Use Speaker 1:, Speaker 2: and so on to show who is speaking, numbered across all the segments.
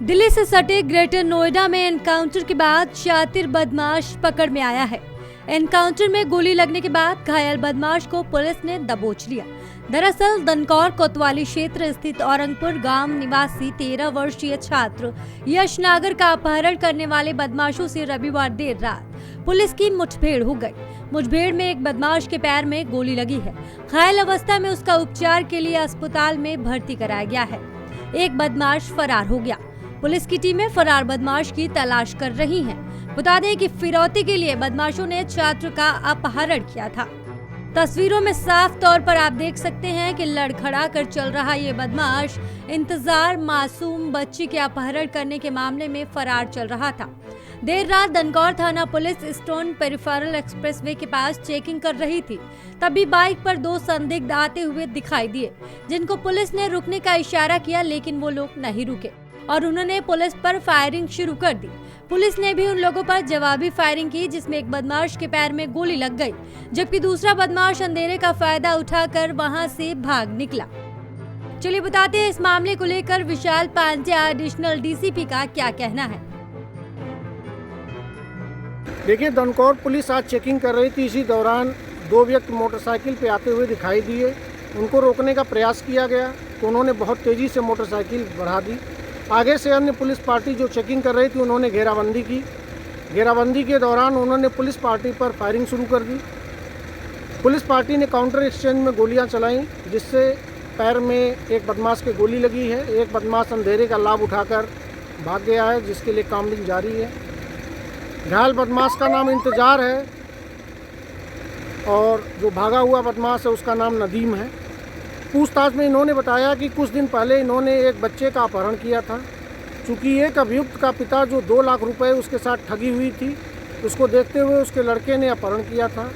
Speaker 1: दिल्ली से सटे ग्रेटर नोएडा में एनकाउंटर के बाद शातिर बदमाश पकड़ में आया है। एनकाउंटर में गोली लगने के बाद घायल बदमाश को पुलिस ने दबोच लिया। दरअसल दनकौर कोतवाली क्षेत्र स्थित औरंगपुर गांव निवासी 13 वर्षीय छात्र यश नागर का अपहरण करने वाले बदमाशों से रविवार देर रात पुलिस की मुठभेड़ हो गई। मुठभेड़ में एक बदमाश के पैर में गोली लगी है। घायल अवस्था में उसका उपचार के लिए अस्पताल में भर्ती कराया गया है। एक बदमाश फरार हो गया। पुलिस की टीमें फरार बदमाश की तलाश कर रही हैं। बता दें कि फिरौती के लिए बदमाशों ने छात्र का अपहरण किया था। तस्वीरों में साफ तौर पर आप देख सकते हैं कि लड़खड़ा कर चल रहा ये बदमाश इंतजार मासूम बच्ची के अपहरण करने के मामले में फरार चल रहा था। देर रात दनकौर थाना पुलिस स्टोन पेरिफेरल एक्सप्रेसवे के पास चेकिंग कर रही थी। तभी बाइक पर 2 संदिग्ध आते हुए दिखाई दिए, जिनको पुलिस ने रुकने का इशारा किया, लेकिन वो लोग नहीं रुके और उन्होंने पुलिस पर फायरिंग शुरू कर दी। पुलिस ने भी उन लोगों पर जवाबी फायरिंग की, जिसमें एक बदमाश के पैर में गोली लग गई, जबकि दूसरा बदमाश अंधेरे का फायदा उठाकर वहां से भाग निकला। चलिए बताते हैं इस मामले को लेकर विशाल पांड्या एडिशनल डीसीपी का क्या कहना है।
Speaker 2: देखिए, दनकौर पुलिस आज चेकिंग कर रही थी। इसी दौरान 2 व्यक्ति मोटरसाइकिल पे आते हुए दिखाई दिए। उनको रोकने का प्रयास किया गया तो उन्होंने बहुत तेजी से मोटरसाइकिल बढ़ा दी। आगे से अन्य पुलिस पार्टी जो चेकिंग कर रही थी उन्होंने घेराबंदी की। घेराबंदी के दौरान उन्होंने पुलिस पार्टी पर फायरिंग शुरू कर दी। पुलिस पार्टी ने काउंटर एक्सचेंज में गोलियां चलाईं, जिससे पैर में एक बदमाश के गोली लगी है। एक बदमाश अंधेरे का लाभ उठाकर भाग गया है, जिसके लिए काउंटिंग जारी है। घायल बदमाश का नाम इंतजार है और जो भागा हुआ बदमाश है उसका नाम नदीम है। पूछताछ में इन्होंने बताया कि कुछ दिन पहले इन्होंने एक बच्चे का अपहरण किया था। चूँकि एक अभियुक्त का पिता जो 2 लाख रुपए उसके साथ ठगी हुई थी, उसको देखते हुए उसके लड़के ने अपहरण किया था।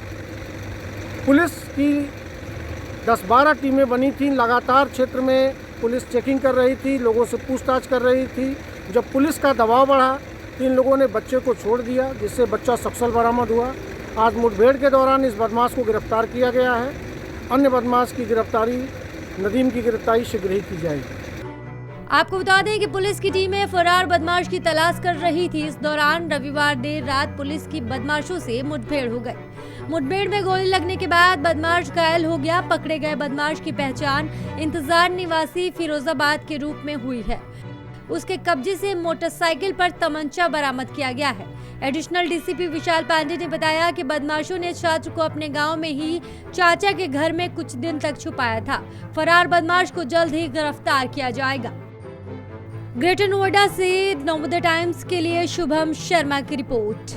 Speaker 2: पुलिस की 10-12 टीमें बनी थीं। लगातार क्षेत्र में पुलिस चेकिंग कर रही थी, लोगों से पूछताछ कर रही थी। जब पुलिस का दबाव बढ़ा तो इन लोगों ने बच्चे को छोड़ दिया, जिससे बच्चा सकुशल बरामद हुआ। आज मुठभेड़ के दौरान इस बदमाश को गिरफ्तार किया गया है। अन्य बदमाश की गिरफ्तारी, नदीम की गिरफ्तारी शीघ्र ही की जाएगी।
Speaker 1: आपको बता दें कि पुलिस की टीमें फरार बदमाश की तलाश कर रही थी। इस दौरान रविवार देर रात पुलिस की बदमाशों से मुठभेड़ हो गई। मुठभेड़ में गोली लगने के बाद बदमाश घायल हो गया। पकड़े गए बदमाश की पहचान इंतजार निवासी फिरोजाबाद के रूप में हुई है। उसके कब्जे से मोटरसाइकिल पर तमंचा बरामद किया गया है। एडिशनल डीसीपी विशाल पांडे ने बताया कि बदमाशों ने छात्र को अपने गांव में ही चाचा के घर में कुछ दिन तक छुपाया था। फरार बदमाश को जल्द ही गिरफ्तार किया जाएगा। ग्रेटर नोएडा से नवोदय टाइम्स के लिए शुभम शर्मा की रिपोर्ट।